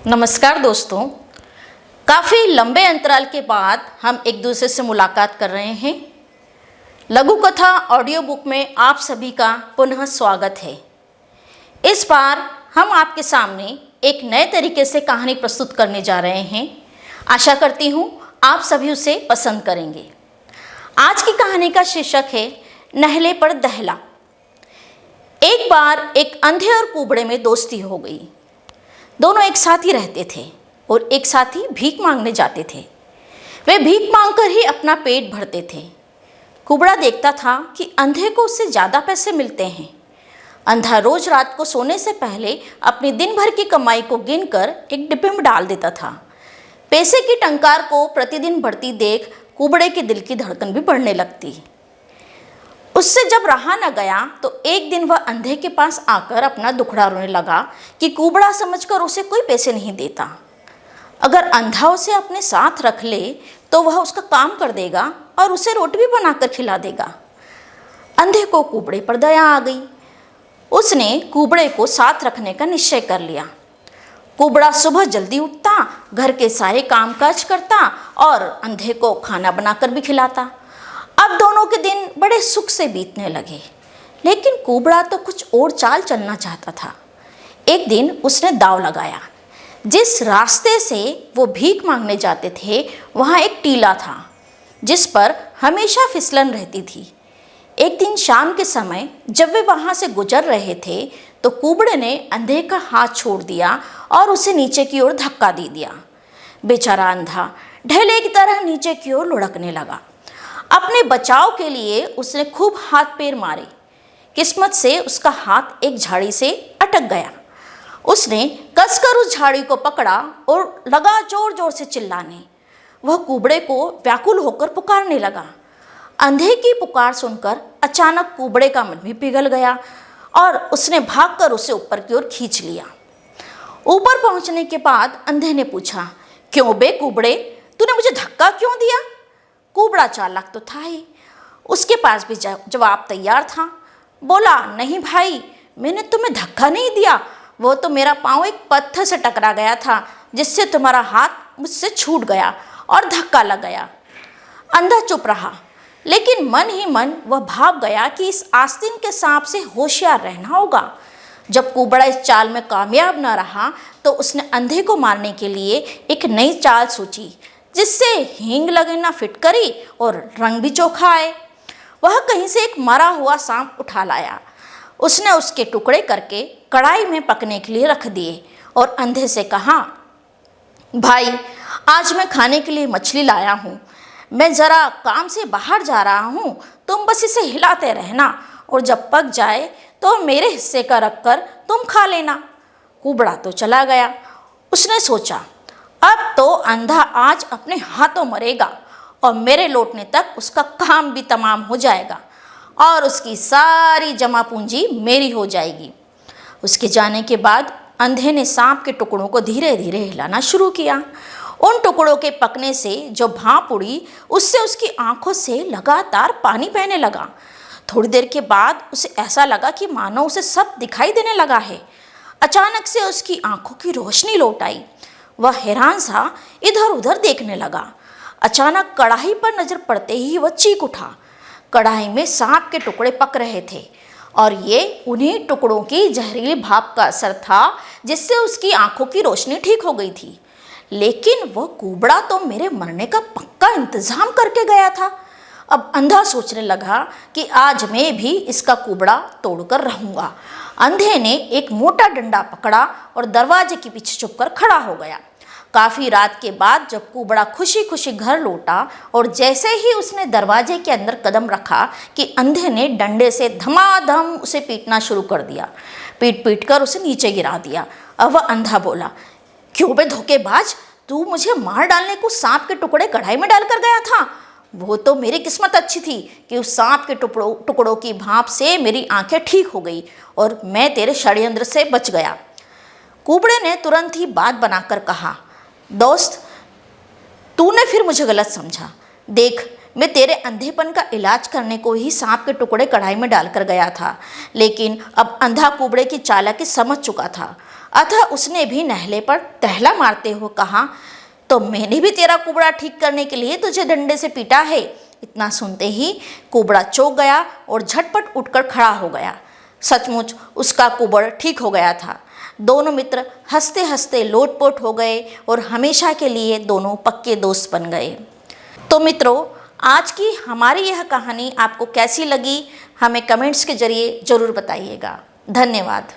नमस्कार दोस्तों। काफ़ी लंबे अंतराल के बाद हम एक दूसरे से मुलाकात कर रहे हैं। लघु कथा ऑडियो बुक में आप सभी का पुनः स्वागत है। इस बार हम आपके सामने एक नए तरीके से कहानी प्रस्तुत करने जा रहे हैं। आशा करती हूँ आप सभी उसे पसंद करेंगे। आज की कहानी का शीर्षक है नहले पर दहला। एक बार एक अंधे और कुबड़े में दोस्ती हो गई। दोनों एक साथ ही रहते थे और एक साथ ही भीख मांगने जाते थे। वे भीख मांगकर ही अपना पेट भरते थे। कुबड़ा देखता था कि अंधे को उससे ज़्यादा पैसे मिलते हैं। अंधा रोज रात को सोने से पहले अपनी दिन भर की कमाई को गिनकर एक डिब्बे में डाल देता था। पैसे की टंकार को प्रतिदिन बढ़ती देख कुबड़े के दिल की धड़कन भी बढ़ने लगती। उससे जब रहा न गया तो एक दिन वह अंधे के पास आकर अपना दुखड़ा रोने लगा कि कुबड़ा समझकर उसे कोई पैसे नहीं देता। अगर अंधा उसे अपने साथ रख ले तो वह उसका काम कर देगा और उसे रोटी भी बनाकर खिला देगा। अंधे को कुबड़े पर दया आ गई। उसने कुबड़े को साथ रखने का निश्चय कर लिया। कुबड़ा सुबह जल्दी उठता, घर के सारे कामकाज करता और अंधे को खाना बनाकर भी खिलाता। अब दोनों के दिन बड़े सुख से बीतने लगे, लेकिन कुबड़ा तो कुछ और चाल चलना चाहता था। एक दिन उसने दांव लगाया। जिस रास्ते से वो भीख मांगने जाते थे वहाँ एक टीला था जिस पर हमेशा फिसलन रहती थी। एक दिन शाम के समय जब वे वहाँ से गुजर रहे थे तो कुबड़े ने अंधे का हाथ छोड़ दिया और उसे नीचे की ओर धक्का दे दिया। बेचारा अंधा ढेले की तरह नीचे की ओर लुढ़कने लगा। अपने बचाव के लिए उसने खूब हाथ पैर मारे। किस्मत से उसका हाथ एक झाड़ी से अटक गया। उसने कसकर उस झाड़ी को पकड़ा और लगा जोर जोर से चिल्लाने। वह कुबड़े को व्याकुल होकर पुकारने लगा। अंधे की पुकार सुनकर अचानक कुबड़े का मन भी पिघल गया और उसने भागकर उसे ऊपर की ओर खींच लिया। ऊपर पहुंचने के बाद अंधे ने पूछा, क्यों बे कुबड़े, तूने मुझे धक्का क्यों दिया? कुबड़ा चालाक तो था ही, उसके पास भी जवाब तैयार था। बोला, नहीं भाई, मैंने तुम्हें धक्का नहीं दिया, वो तो मेरा पाँव एक पत्थर से टकरा गया था जिससे तुम्हारा हाथ मुझसे छूट गया और धक्का लग गया। अंधा चुप रहा, लेकिन मन ही मन वह भाव गया कि इस आस्तीन के सांप से होशियार रहना होगा। जब कुबड़ा इस चाल में कामयाब न रहा तो उसने अंधे को मारने के लिए एक नई चाल सोची जिससे हींग लगे ना फिटकरी और रंग भी चोखा आए। वह कहीं से एक मरा हुआ सांप उठा लाया। उसने उसके टुकड़े करके कढ़ाई में पकने के लिए रख दिए और अंधे से कहा, भाई, आज मैं खाने के लिए मछली लाया हूँ। मैं ज़रा काम से बाहर जा रहा हूँ, तुम बस इसे हिलाते रहना और जब पक जाए तो मेरे हिस्से का रखकर तुम खा लेना। कुबड़ा तो चला गया। उसने सोचा, अब तो अंधा आज अपने हाथों मरेगा और मेरे लौटने तक उसका काम भी तमाम हो जाएगा और उसकी सारी जमा पूंजी मेरी हो जाएगी। उसके जाने के बाद अंधे ने सांप के टुकड़ों को धीरे धीरे हिलाना शुरू किया। उन टुकड़ों के पकने से जो भाप उड़ी उससे उसकी आंखों से लगातार पानी बहने लगा। थोड़ी देर के बाद उसे ऐसा लगा कि मानो उसे सब दिखाई देने लगा है। अचानक से उसकी आंखों की रोशनी लौट आई। वह हैरान सा इधर उधर देखने लगा। अचानक कढ़ाई पर नजर पड़ते ही वह चीख उठा। कढ़ाई में सांप के टुकड़े पक रहे थे और ये उन्हीं टुकड़ों की जहरीली भाप का असर था जिससे उसकी आंखों की रोशनी ठीक हो गई थी। लेकिन वह कुबड़ा तो मेरे मरने का पक्का इंतजाम करके गया था। अब अंधा सोचने लगा कि आज मैं भी इसका कुबड़ा तोड़कर रहूंगा। अंधे ने एक मोटा डंडा पकड़ा और दरवाजे के पीछे छुपकर खड़ा हो गया। काफ़ी रात के बाद जब कुबड़ा खुशी खुशी घर लौटा और जैसे ही उसने दरवाजे के अंदर कदम रखा कि अंधे ने डंडे से धमाधम उसे पीटना शुरू कर दिया। पीट पीट कर उसे नीचे गिरा दिया। अब वह अंधा बोला, क्यों बे धोखेबाज, तू मुझे मार डालने को सांप के टुकड़े कढ़ाई में डालकर गया था। वो तो मेरी किस्मत अच्छी थी कि उस सांप के टुकड़ों की भाप से मेरी आंखें ठीक हो गई और मैं तेरे षड्यंत्र से बच गया। कुबड़े ने तुरंत ही बात बनाकर कहा, दोस्त, तूने फिर मुझे गलत समझा। देख, मैं तेरे अंधेपन का इलाज करने को ही सांप के टुकड़े कढ़ाई में डालकर गया था, लेकिन अब अंधा कुबड़े की चालाकी समझ चुका था। अतः उसने भी नहले पर टहला मारते हुए कहा, तो मैंने भी तेरा कुबड़ा ठीक करने के लिए तुझे डंडे से पीटा है। इतना सुनते ही कुबड़ा चौंक गया और झटपट उठकर खड़ा हो गया। सचमुच उसका कुबड़ ठीक हो गया था। दोनों मित्र हंसते हंसते लोटपोट हो गए और हमेशा के लिए दोनों पक्के दोस्त बन गए। तो मित्रों, आज की हमारी यह कहानी आपको कैसी लगी, हमें कमेंट्स के जरिए ज़रूर बताइएगा। धन्यवाद।